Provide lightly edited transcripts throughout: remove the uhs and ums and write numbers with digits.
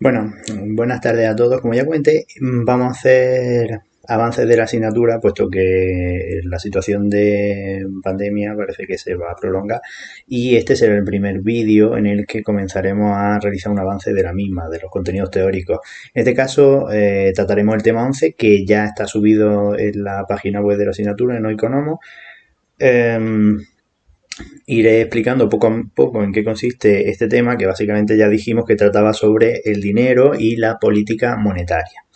Bueno, buenas tardes a todos. Como ya comenté, vamos a hacer avances de la asignatura, puesto que la situación de pandemia parece que se va a prolongar y este será el primer vídeo en el que comenzaremos a realizar un avance de la misma, de los contenidos teóricos. En este caso trataremos el tema 11, que ya está subido en la página web de la asignatura, en Oikonomo. Iré explicando poco a poco en qué consiste este tema, que básicamente ya dijimos que trataba sobre el dinero y la política monetaria.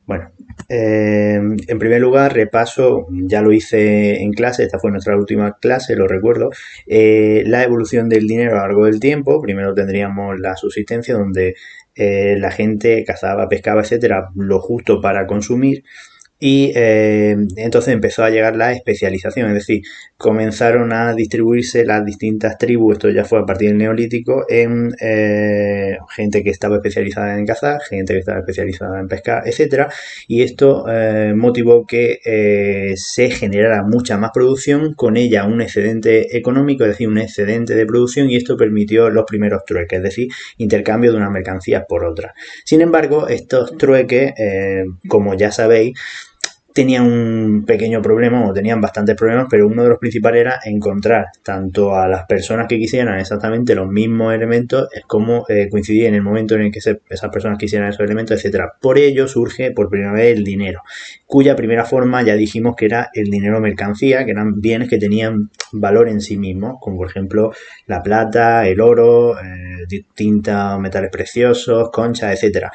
Bueno, en primer lugar, repaso, ya lo hice en clase, esta fue nuestra última clase, lo recuerdo, la evolución del dinero a lo largo del tiempo. Primero tendríamos la subsistencia, donde la gente cazaba, pescaba, etcétera, lo justo para consumir. Y entonces empezó a llegar la especialización, es decir, comenzaron a distribuirse las distintas tribus, esto ya fue a partir del Neolítico, en gente que estaba especializada en cazar, gente que estaba especializada en pescar, etcétera. Y esto motivó que se generara mucha más producción, con ella un excedente económico, es decir, un excedente de producción, y esto permitió los primeros trueques, es decir, intercambio de unas mercancías por otras. Sin embargo, estos trueques, como ya sabéis, tenían un pequeño problema, o tenían bastantes problemas, pero uno de los principales era encontrar tanto a las personas que quisieran exactamente los mismos elementos, es como coincidía en el momento en el que esas personas quisieran esos elementos, etcétera. Por ello surge por primera vez el dinero, cuya primera forma ya dijimos que era el dinero mercancía, que eran bienes que tenían valor en sí mismos, como por ejemplo la plata, el oro, distintos metales preciosos, conchas, etcétera.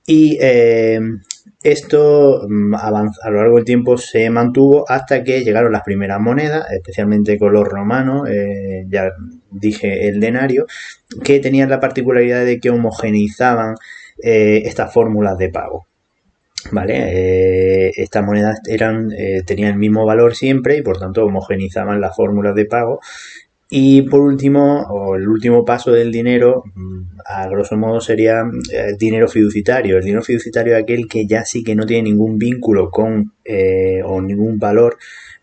Y esto a lo largo del tiempo se mantuvo hasta que llegaron las primeras monedas, especialmente con los romanos, ya dije el denario, que tenían la particularidad de que homogeneizaban estas fórmulas de pago. ¿Vale? Estas monedas tenían el mismo valor siempre, y por tanto homogenizaban las fórmulas de pago. Y por último, o el último paso del dinero, a grosso modo, sería el dinero fiduciario. El dinero fiduciario es aquel que ya sí que no tiene ningún vínculo con o ningún valor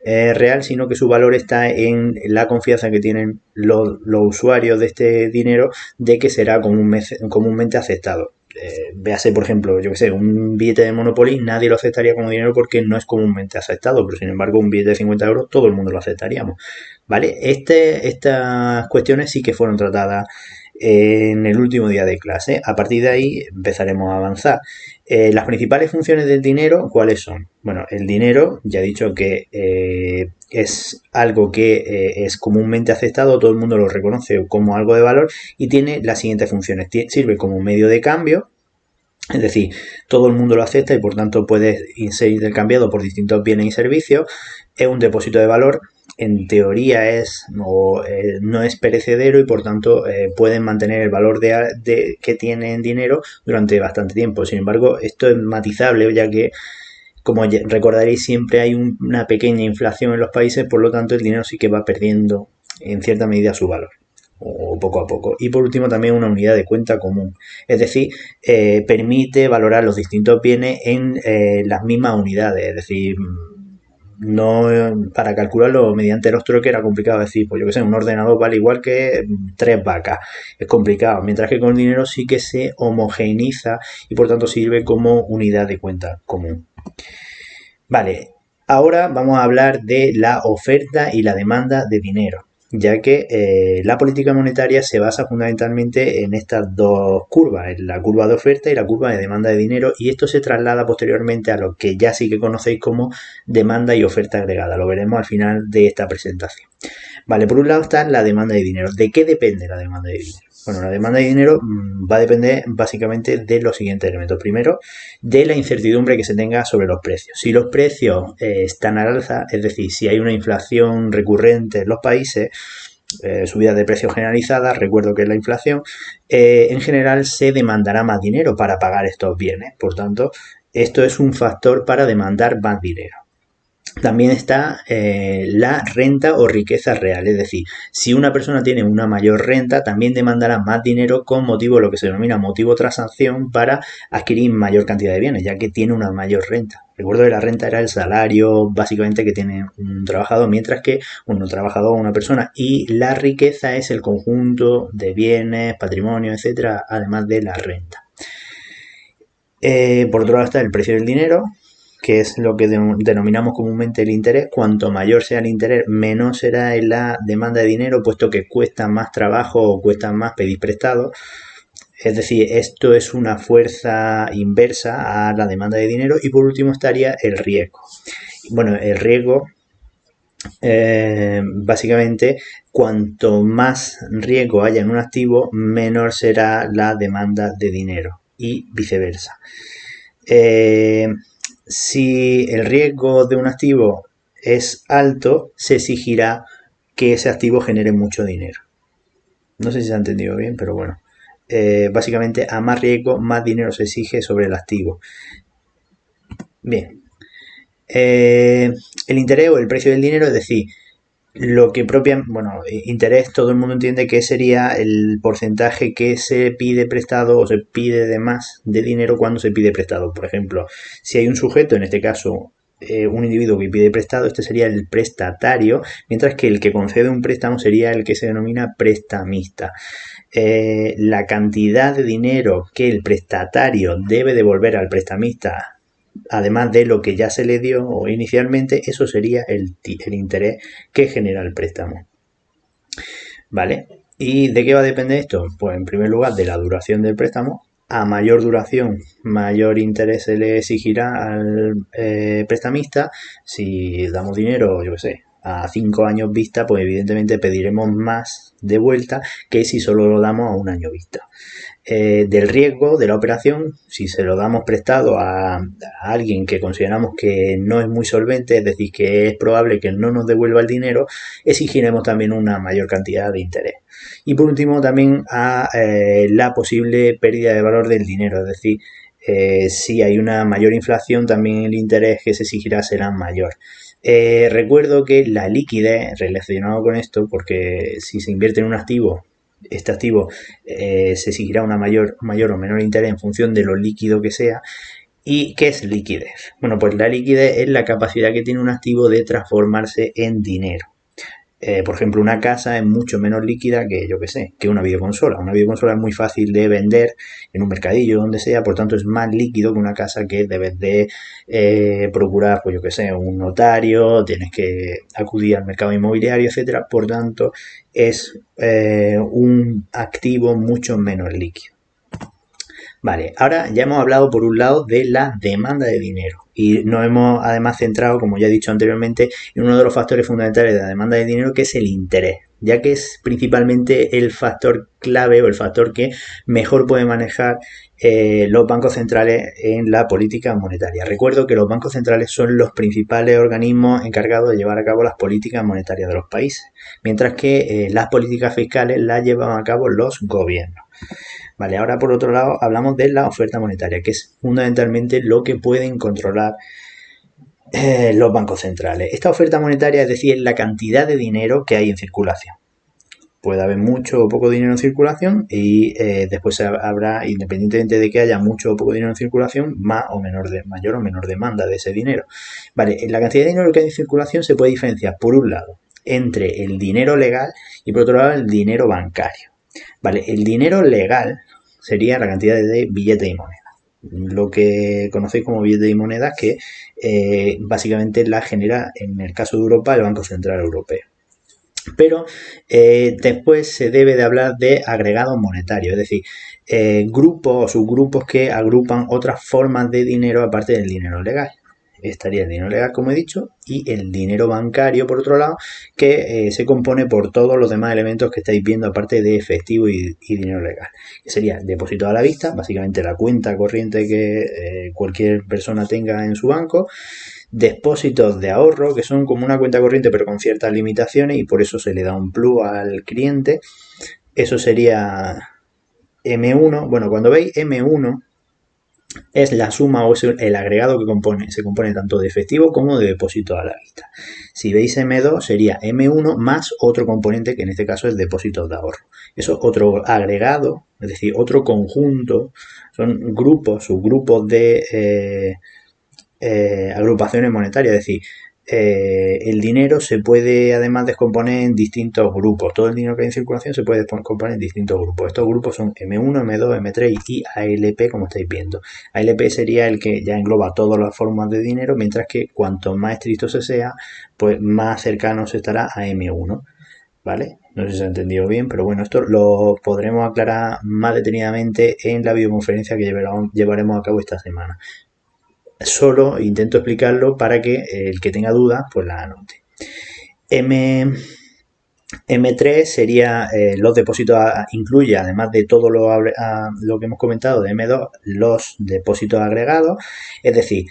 real, sino que su valor está en la confianza que tienen los usuarios de este dinero de que será comúnmente aceptado. Véase, por ejemplo, yo que sé, un billete de Monopoly nadie lo aceptaría como dinero porque no es comúnmente aceptado, pero sin embargo un billete de 50 euros todo el mundo lo aceptaríamos. ¿Vale? Estas cuestiones sí que fueron tratadas en el último día de clase. A partir de ahí empezaremos a avanzar. Las principales funciones del dinero, ¿cuáles son? Bueno, el dinero, ya he dicho que es algo que es comúnmente aceptado, todo el mundo lo reconoce como algo de valor, y tiene las siguientes funciones. Sirve como medio de cambio, es decir, todo el mundo lo acepta y por tanto puede ser intercambiado por distintos bienes y servicios. Es un depósito de valor, en teoría no es perecedero, y por tanto pueden mantener el valor que tiene en dinero durante bastante tiempo. Sin embargo, esto es matizable, ya que, como recordaréis, siempre hay una pequeña inflación en los países, por lo tanto el dinero sí que va perdiendo en cierta medida su valor, o poco a poco. Y por último, también una unidad de cuenta común, es decir, permite valorar los distintos bienes en las mismas unidades, es decir, no, para calcularlo mediante los trueques era complicado decir, pues yo que sé, un ordenador vale igual que 3 vacas, es complicado, mientras que con el dinero sí que se homogeneiza y por tanto sirve como unidad de cuenta común. Vale, ahora vamos a hablar de la oferta y la demanda de dinero, ya que la política monetaria se basa fundamentalmente en estas dos curvas, en la curva de oferta y la curva de demanda de dinero, y esto se traslada posteriormente a lo que ya sí que conocéis como demanda y oferta agregada. Lo veremos al final de esta presentación. Vale, por un lado está la demanda de dinero. ¿De qué depende la demanda de dinero? Bueno, la demanda de dinero va a depender básicamente de los siguientes elementos. Primero, de la incertidumbre que se tenga sobre los precios. Si los precios están al alza, es decir, si hay una inflación recurrente en los países, subida de precios generalizadas, recuerdo que es la inflación, en general se demandará más dinero para pagar estos bienes. Por tanto, esto es un factor para demandar más dinero. También está la renta o riqueza real, es decir, si una persona tiene una mayor renta, también demandará más dinero con motivo de lo que se denomina motivo transacción, para adquirir mayor cantidad de bienes, ya que tiene una mayor renta. Recuerdo que la renta era el salario básicamente que tiene un trabajador, mientras que un trabajador o una persona, y la riqueza es el conjunto de bienes, patrimonio, etcétera, además de la renta. Por otro lado está el precio del dinero, que es lo que denominamos comúnmente el interés. Cuanto mayor sea el interés, menor será la demanda de dinero, puesto que cuesta más trabajo o cuesta más pedir prestado. Es decir, esto es una fuerza inversa a la demanda de dinero. Y por último estaría el riesgo. Bueno, el riesgo, básicamente, cuanto más riesgo haya en un activo, menor será la demanda de dinero y viceversa. Eh, si el riesgo de un activo es alto, se exigirá que ese activo genere mucho dinero. No sé si se ha entendido bien, pero bueno. Básicamente, a más riesgo, más dinero se exige sobre el activo. Bien. El interés o el precio del dinero, es decir, lo que bueno, interés, todo el mundo entiende que sería el porcentaje que se pide prestado o se pide de más de dinero cuando se pide prestado. Por ejemplo, si hay un sujeto, en este caso un individuo que pide prestado, este sería el prestatario, mientras que el que concede un préstamo sería el que se denomina prestamista. La cantidad de dinero que el prestatario debe devolver al prestamista, además de lo que ya se le dio inicialmente, eso sería el interés que genera el préstamo. ¿Vale? ¿Y de qué va a depender esto? Pues en primer lugar de la duración del préstamo. A mayor duración, mayor interés se le exigirá al prestamista. Si damos dinero, yo qué sé, a 5 años vista, pues evidentemente pediremos más de vuelta que si solo lo damos a un año vista. Del riesgo de la operación, si se lo damos prestado a alguien que consideramos que no es muy solvente, es decir, que es probable que no nos devuelva el dinero, exigiremos también una mayor cantidad de interés. Y por último, también a la posible pérdida de valor del dinero, es decir, si hay una mayor inflación, también el interés que se exigirá será mayor. Recuerdo que la liquidez relacionado con esto, porque si se invierte en un activo, este activo se exigirá una mayor o menor interés en función de lo líquido que sea. ¿Y qué es liquidez? Bueno, pues la liquidez es la capacidad que tiene un activo de transformarse en dinero. Por ejemplo, una casa es mucho menos líquida que, yo que sé, que una videoconsola. Una videoconsola es muy fácil de vender en un mercadillo, donde sea, por tanto es más líquido que una casa que debes de procurar, pues yo que sé, un notario, tienes que acudir al mercado inmobiliario, etcétera. Por tanto, es un activo mucho menos líquido. Vale, ahora ya hemos hablado por un lado de la demanda de dinero y nos hemos además centrado, como ya he dicho anteriormente, en uno de los factores fundamentales de la demanda de dinero, que es el interés, ya que es principalmente el factor clave o el factor que mejor puede manejar los bancos centrales en la política monetaria. Recuerdo que los bancos centrales son los principales organismos encargados de llevar a cabo las políticas monetarias de los países, mientras que las políticas fiscales las llevan a cabo los gobiernos. Vale, ahora por otro lado hablamos de la oferta monetaria, que es fundamentalmente lo que pueden controlar los bancos centrales. Esta oferta monetaria, es decir, la cantidad de dinero que hay en circulación. Puede haber mucho o poco dinero en circulación y después habrá, independientemente de que haya mucho o poco dinero en circulación, mayor o menor demanda de ese dinero. Vale, la cantidad de dinero que hay en circulación se puede diferenciar, por un lado, entre el dinero legal y por otro lado el dinero bancario. Vale, el dinero legal sería la cantidad de billetes y monedas. Lo que conocéis como billetes y monedas, que básicamente la genera, en el caso de Europa, el Banco Central Europeo. Pero después se debe de hablar de agregados monetarios, es decir, grupos o subgrupos que agrupan otras formas de dinero aparte del dinero legal. Estaría el dinero legal, como he dicho, y el dinero bancario, por otro lado, que se compone por todos los demás elementos que estáis viendo, aparte de efectivo y dinero legal. Que sería depósito a la vista, básicamente la cuenta corriente que cualquier persona tenga en su banco, depósitos de ahorro, que son como una cuenta corriente pero con ciertas limitaciones y por eso se le da un plus al cliente. Eso sería M1. Bueno, cuando veis M1 es la suma o es el agregado que se compone tanto de efectivo como de depósito a la vista. Si veis M2 sería M1 más otro componente que en este caso es depósitos de ahorro. Eso otro agregado, es decir, otro conjunto, son grupos, subgrupos de agrupaciones monetarias, es decir, el dinero se puede además descomponer en distintos grupos. Todo el dinero que hay en circulación se puede descomponer en distintos grupos. Estos grupos son M1, M2, M3 y ALP, como estáis viendo. ALP sería el que ya engloba todas las formas de dinero, mientras que cuanto más estricto se sea, pues más cercano se estará a M1. ¿Vale? No sé si se ha entendido bien, pero bueno, esto lo podremos aclarar más detenidamente en la videoconferencia que llevaremos a cabo esta semana. Solo intento explicarlo para que el que tenga dudas, pues la anote. M3 sería los depósitos, incluye además de todo lo que hemos comentado de M2, los depósitos agregados, es decir,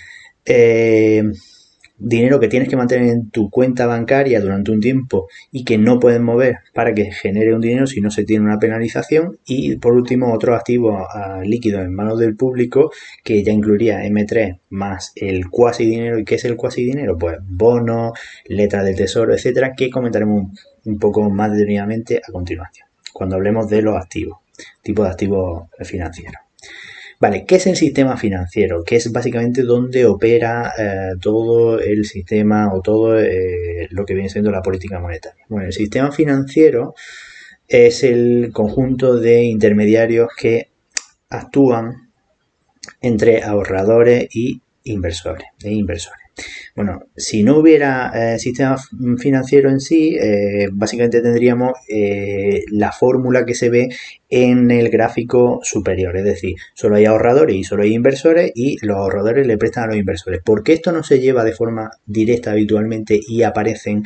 dinero que tienes que mantener en tu cuenta bancaria durante un tiempo y que no puedes mover para que genere un dinero si no se tiene una penalización. Y por último, otros activos líquidos en manos del público, que ya incluiría M3 más el cuasi dinero. ¿Y qué es el cuasi dinero? Pues bonos, letras del tesoro, etcétera, que comentaremos un poco más detenidamente a continuación, cuando hablemos de los activos, tipo de activos financieros. Vale, ¿qué es el sistema financiero? Que es básicamente donde opera todo el sistema o todo lo que viene siendo la política monetaria. Bueno, el sistema financiero es el conjunto de intermediarios que actúan entre ahorradores y inversores. Bueno, si no hubiera sistema financiero en sí, básicamente tendríamos la fórmula que se ve en el gráfico superior, es decir, solo hay ahorradores y solo hay inversores y los ahorradores le prestan a los inversores. ¿Por qué esto no se lleva de forma directa habitualmente y aparecen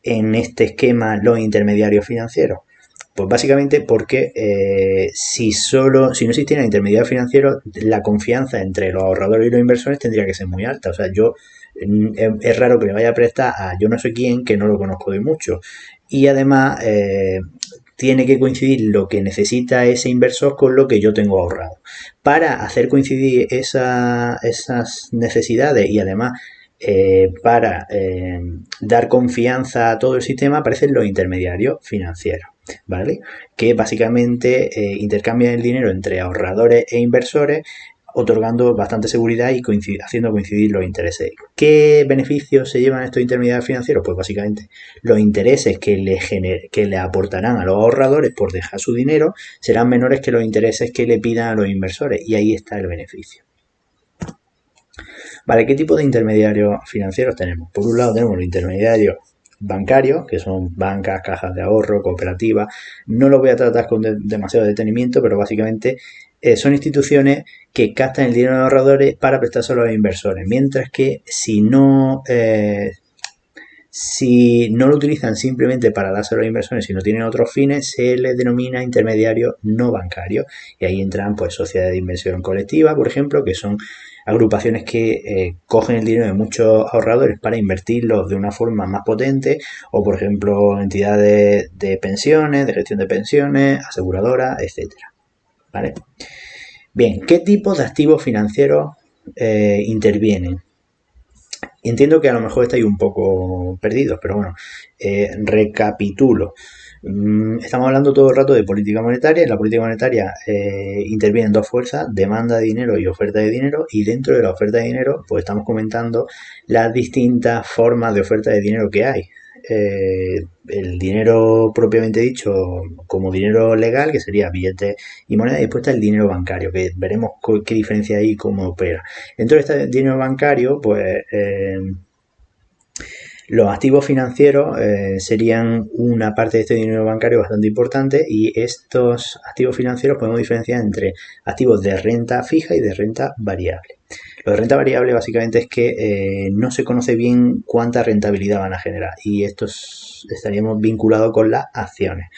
en este esquema los intermediarios financieros? Pues básicamente porque si no existieran intermediarios financieros, la confianza entre los ahorradores y los inversores tendría que ser muy alta. O sea, es raro que le vaya a prestar a yo no sé quién, que no lo conozco de mucho. Y además tiene que coincidir lo que necesita ese inversor con lo que yo tengo ahorrado. Para hacer coincidir esas necesidades y además para dar confianza a todo el sistema aparecen los intermediarios financieros, ¿vale? Que básicamente intercambian el dinero entre ahorradores e inversores, otorgando bastante seguridad y haciendo coincidir los intereses. ¿Qué beneficios se llevan estos intermediarios financieros? Pues básicamente los intereses que le aportarán a los ahorradores por dejar su dinero serán menores que los intereses que le pidan a los inversores, y ahí está el beneficio. Vale, ¿qué tipo de intermediarios financieros tenemos? Por un lado tenemos los intermediarios bancarios, que son bancas, cajas de ahorro, cooperativas. No lo voy a tratar con demasiado detenimiento, pero básicamente son instituciones que captan el dinero de los ahorradores para prestárselo a los inversores, mientras que si no lo utilizan simplemente para dárselo a los inversores, si no tienen otros fines, se les denomina intermediarios no bancarios, y ahí entran pues sociedades de inversión colectiva, por ejemplo, que son agrupaciones que cogen el dinero de muchos ahorradores para invertirlos de una forma más potente, o por ejemplo entidades de pensiones, de gestión de pensiones, aseguradoras, etcétera. ¿Vale? Bien, ¿qué tipo de activos financieros intervienen? Entiendo que a lo mejor estáis un poco perdidos, pero bueno, recapitulo. Estamos hablando todo el rato de política monetaria. En la política monetaria intervienen dos fuerzas: demanda de dinero y oferta de dinero, y dentro de la oferta de dinero pues estamos comentando las distintas formas de oferta de dinero que hay. El dinero propiamente dicho como dinero legal, que sería billetes y moneda, y después está el dinero bancario, que veremos qué diferencia hay y cómo opera. Dentro de este dinero bancario, pues los activos financieros serían una parte de este dinero bancario bastante importante, y estos activos financieros podemos diferenciar entre activos de renta fija y de renta variable. Lo de renta variable básicamente es que no se conoce bien cuánta rentabilidad van a generar, y estos estaríamos vinculados con las acciones.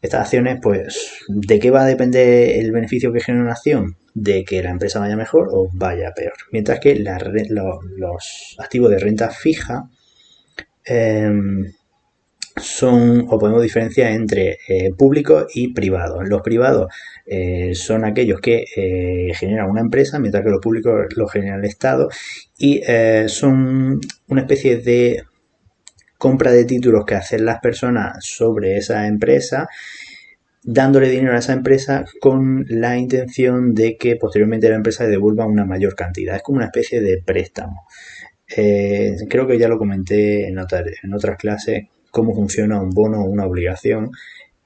Estas acciones, pues, ¿de qué va a depender el beneficio que genera una acción? De que la empresa vaya mejor o vaya peor. Mientras que los activos de renta fija podemos diferenciar entre públicos y privados. Los privados son aquellos que generan una empresa, mientras que los públicos los genera el Estado, y son una especie de compra de títulos que hacen las personas sobre esa empresa, dándole dinero a esa empresa con la intención de que posteriormente la empresa le devuelva una mayor cantidad. Es como una especie de préstamo. creo que ya lo comenté en otras clases, cómo funciona un bono o una obligación.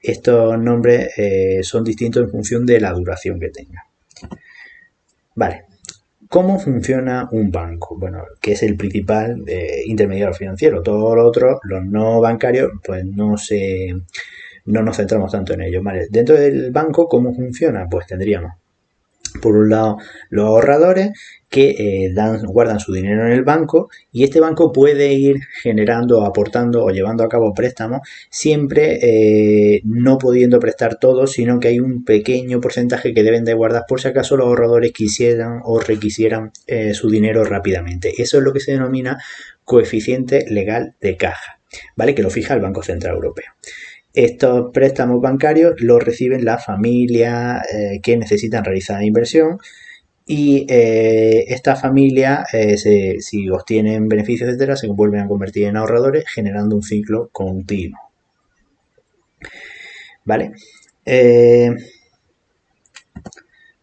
Estos nombres son distintos en función de la duración que tenga. Vale, ¿cómo funciona un banco? Bueno, que es el principal intermediario financiero. Todos los otros, los no bancarios, pues no nos centramos tanto en ellos. Vale, dentro del banco, ¿cómo funciona? Pues tendríamos por un lado los ahorradores que guardan su dinero en el banco, y este banco puede ir generando, aportando o llevando a cabo préstamos, siempre no pudiendo prestar todo, sino que hay un pequeño porcentaje que deben de guardar por si acaso los ahorradores quisieran o requisieran su dinero rápidamente. Eso es lo que se denomina coeficiente legal de caja, ¿vale? Que lo fija el Banco Central Europeo. Estos préstamos bancarios los reciben las familias que necesitan realizar inversión, y estas familias, si obtienen beneficios, etcétera, se vuelven a convertir en ahorradores, generando un ciclo continuo. ¿Vale?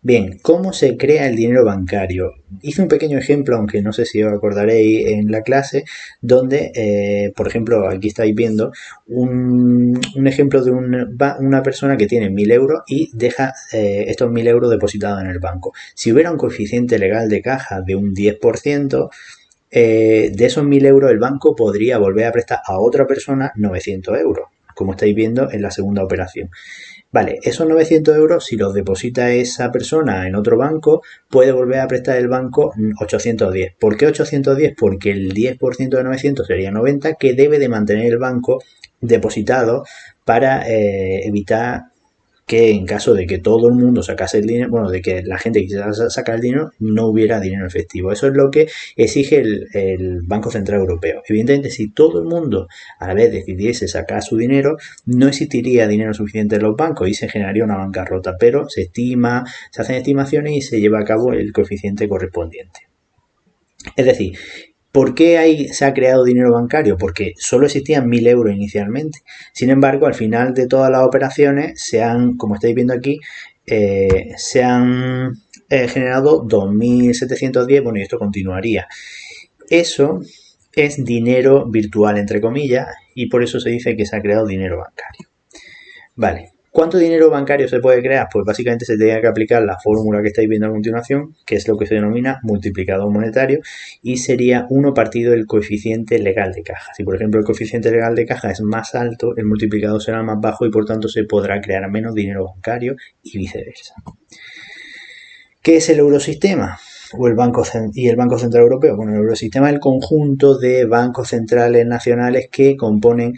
Bien, ¿cómo se crea el dinero bancario? Hice un pequeño ejemplo, aunque no sé si os acordaréis en la clase, donde, por ejemplo, aquí estáis viendo un ejemplo de una persona que tiene 1.000 euros y deja estos 1.000 euros depositados en el banco. Si hubiera un coeficiente legal de caja de un 10%, de esos 1.000 euros el banco podría volver a prestar a otra persona 900 euros, como estáis viendo en la segunda operación. Vale, esos 900 euros, si los deposita esa persona en otro banco, puede volver a prestar el banco 810. ¿Por qué 810? Porque el 10% de 900 sería 90, que debe de mantener el banco depositado para evitar que en caso de que todo el mundo sacase el dinero, bueno, de que la gente quisiera sacar el dinero, no hubiera dinero efectivo. Eso es lo que exige el Banco Central Europeo. Evidentemente, si todo el mundo a la vez decidiese sacar su dinero, no existiría dinero suficiente en los bancos y se generaría una bancarrota, pero se estima, se hacen estimaciones y se lleva a cabo el coeficiente correspondiente. Es decir, ¿por qué se ha creado dinero bancario? Porque solo existían 1.000 euros inicialmente. Sin embargo, al final de todas las operaciones como estáis viendo aquí, se han generado 2.710, bueno, y esto continuaría. Eso es dinero virtual, entre comillas, y por eso se dice que se ha creado dinero bancario. Vale, ¿cuánto dinero bancario se puede crear? Pues básicamente se tiene que aplicar la fórmula que estáis viendo a continuación, que es lo que se denomina multiplicador monetario, y sería 1 partido el coeficiente legal de caja. Si por ejemplo el coeficiente legal de caja es más alto, el multiplicador será más bajo y por tanto se podrá crear menos dinero bancario y viceversa. ¿Qué es el eurosistema? El Banco Central Europeo. Bueno, el eurosistema es el conjunto de bancos centrales nacionales que componen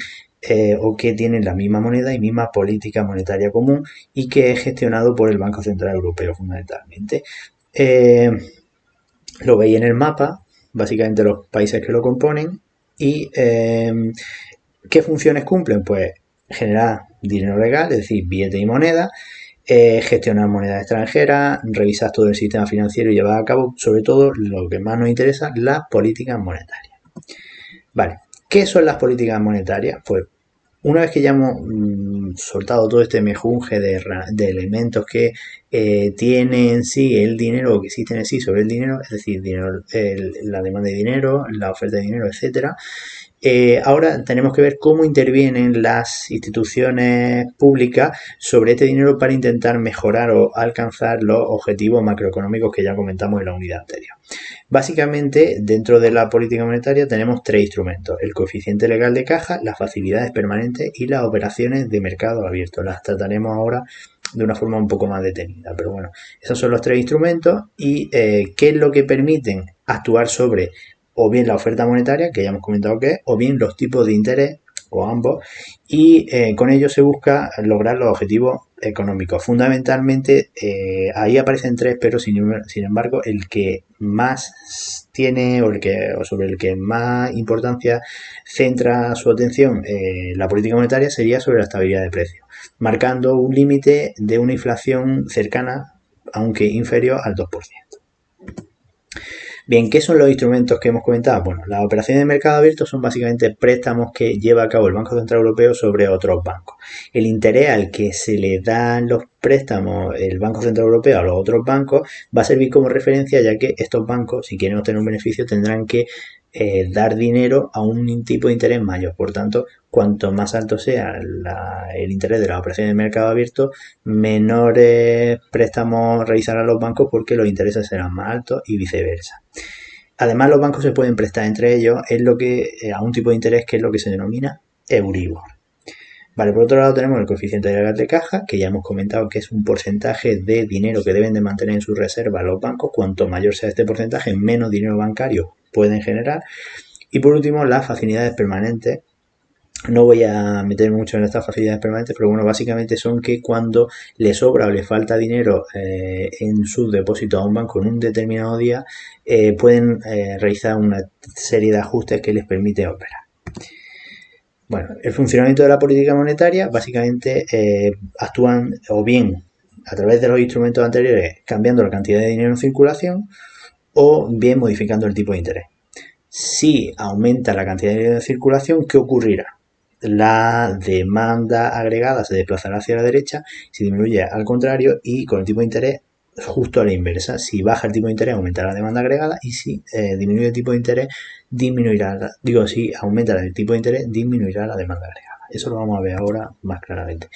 o que tienen la misma moneda y misma política monetaria común, y que es gestionado por el Banco Central Europeo fundamentalmente. Lo veis en el mapa, básicamente los países que lo componen, y ¿qué funciones cumplen? Pues generar dinero legal, es decir, billete y moneda, gestionar moneda extranjera, revisar todo el sistema financiero y llevar a cabo, sobre todo, lo que más nos interesa, las políticas monetarias. Vale, ¿qué son las políticas monetarias? Pues una vez que ya hemos soltado todo este mejunje de elementos que tiene en sí el dinero, o que existen en sí sobre el dinero, es decir, la demanda de dinero, la oferta de dinero, etcétera. Ahora tenemos que ver cómo intervienen las instituciones públicas sobre este dinero para intentar mejorar o alcanzar los objetivos macroeconómicos que ya comentamos en la unidad anterior. Básicamente, dentro de la política monetaria tenemos 3 instrumentos: el coeficiente legal de caja, las facilidades permanentes y las operaciones de mercado abierto. Las trataremos ahora de una forma un poco más detenida, pero bueno, esos son los 3 instrumentos. Y ¿qué es lo que permiten actuar sobre o bien la oferta monetaria, que ya hemos comentado que es, o bien los tipos de interés, o ambos, y con ello se busca lograr los objetivos económicos. Fundamentalmente, ahí aparecen 3, pero sin embargo, el que más tiene, o sobre el que más importancia centra su atención la política monetaria, sería sobre la estabilidad de precios, marcando un límite de una inflación cercana, aunque inferior al 2%. Bien, ¿qué son los instrumentos que hemos comentado? Bueno, las operaciones de mercado abierto son básicamente préstamos que lleva a cabo el Banco Central Europeo sobre otros bancos. El interés al que se le dan los préstamos el Banco Central Europeo a los otros bancos va a servir como referencia, ya que estos bancos, si quieren obtener un beneficio, tendrán que dar dinero a un tipo de interés mayor. Por tanto, cuanto más alto sea el interés de las operaciones de mercado abierto, menores préstamos realizarán los bancos porque los intereses serán más altos y viceversa. Además, los bancos se pueden prestar entre ellos a un tipo de interés que es lo que se denomina Euribor. Vale, por otro lado tenemos el coeficiente de gas de caja, que ya hemos comentado que es un porcentaje de dinero que deben de mantener en su reserva los bancos. Cuanto mayor sea este porcentaje, menos dinero bancario pueden generar. Y por último, las facilidades permanentes. No voy a meter mucho en estas facilidades permanentes, pero bueno, básicamente son que cuando le sobra o le falta dinero en sus depósitos a un banco en un determinado día, pueden realizar una serie de ajustes que les permite operar. Bueno, el funcionamiento de la política monetaria básicamente actúan o bien a través de los instrumentos anteriores cambiando la cantidad de dinero en circulación o bien modificando el tipo de interés. Si aumenta la cantidad de dinero en circulación, ¿qué ocurrirá? La demanda agregada se desplazará hacia la derecha, si disminuye al contrario y con el tipo de interés justo a la inversa. Si baja el tipo de interés aumentará la demanda agregada y si disminuye el tipo de interés si aumenta el tipo de interés disminuirá la demanda agregada. Eso lo vamos a ver ahora más claramente.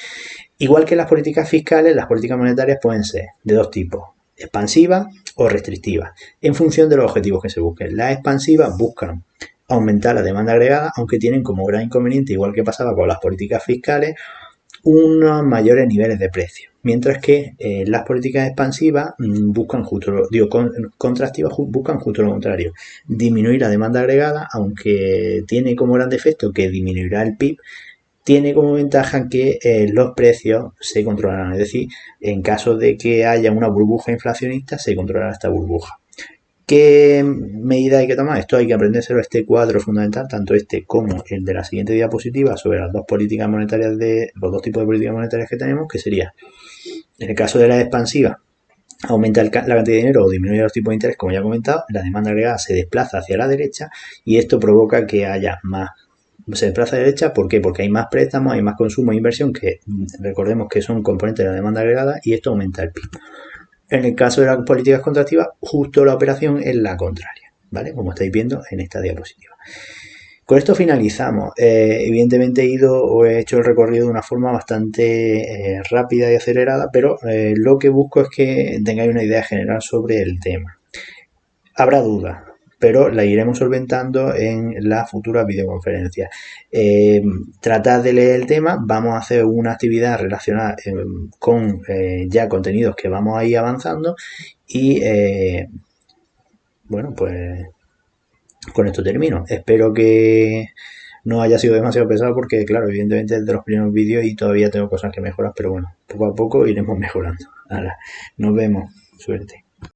Igual que las políticas fiscales, las políticas monetarias pueden ser de dos tipos: expansivas o restrictivas, en función de los objetivos que se busquen. Las expansivas buscan aumentar la demanda agregada, aunque tienen como gran inconveniente, igual que pasaba con las políticas fiscales, unos mayores niveles de precio. Mientras que las políticas expansivas contractivas buscan justo lo contrario: disminuir la demanda agregada, aunque tiene como gran defecto que disminuirá el PIB, tiene como ventaja que los precios se controlarán. Es decir, en caso de que haya una burbuja inflacionista, se controlará esta burbuja. ¿Qué medida hay que tomar? Esto hay que aprendérselo, este cuadro fundamental, tanto este como el de la siguiente diapositiva, sobre las dos políticas monetarias los dos tipos de políticas monetarias que tenemos, que sería, en el caso de la expansiva, aumenta la cantidad de dinero o disminuye los tipos de interés, como ya he comentado, la demanda agregada se desplaza hacia la derecha y esto provoca que haya más. Se desplaza a la derecha, ¿por qué? Porque hay más préstamos, hay más consumo e inversión, que recordemos que son componentes de la demanda agregada, y esto aumenta el PIB. En el caso de las políticas contractivas, justo la operación es la contraria, ¿vale? Como estáis viendo en esta diapositiva. Con esto finalizamos. Evidentemente he hecho el recorrido de una forma bastante rápida y acelerada, pero lo que busco es que tengáis una idea general sobre el tema. Habrá dudas, pero la iremos solventando en las futuras videoconferencias. Tratad de leer el tema, vamos a hacer una actividad relacionada con ya contenidos que vamos a ir avanzando y bueno, pues con esto termino. Espero que no haya sido demasiado pesado porque, claro, evidentemente es de los primeros vídeos y todavía tengo cosas que mejorar, pero bueno, poco a poco iremos mejorando. Ahora, nos vemos. Suerte.